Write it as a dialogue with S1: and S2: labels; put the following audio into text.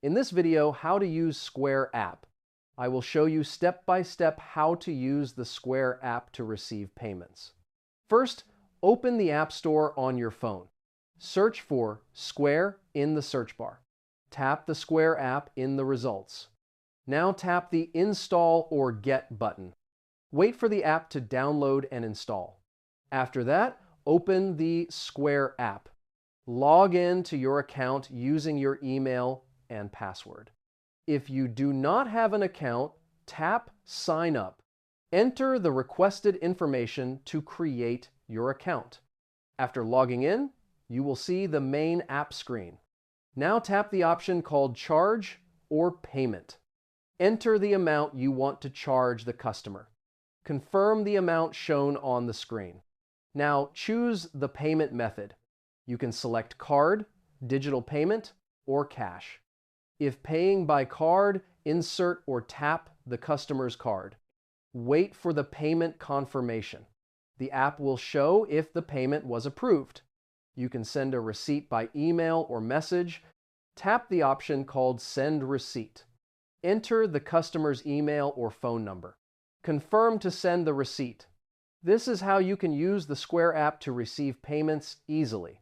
S1: In this video, how to use Square app, I will show you step by step how to use the Square app to receive payments. First, open the App Store on your phone. Search for Square in the search bar. Tap the Square app in the results. Now tap the Install or Get button. Wait for the app to download and install. After that, open the Square app. Log in to your account using your email and password. If you do not have an account, tap Sign Up. Enter the requested information to create your account. After logging in, you will see the main app screen. Now tap the option called Charge or Payment. Enter the amount you want to charge the customer. Confirm the amount shown on the screen. Now choose the payment method. You can select card, digital payment, or cash. If paying by card, insert or tap the customer's card. Wait for the payment confirmation. The app will show if the payment was approved. You can send a receipt by email or message. Tap the option called Send Receipt. Enter the customer's email or phone number. Confirm to send the receipt. This is how you can use the Square app to receive payments easily.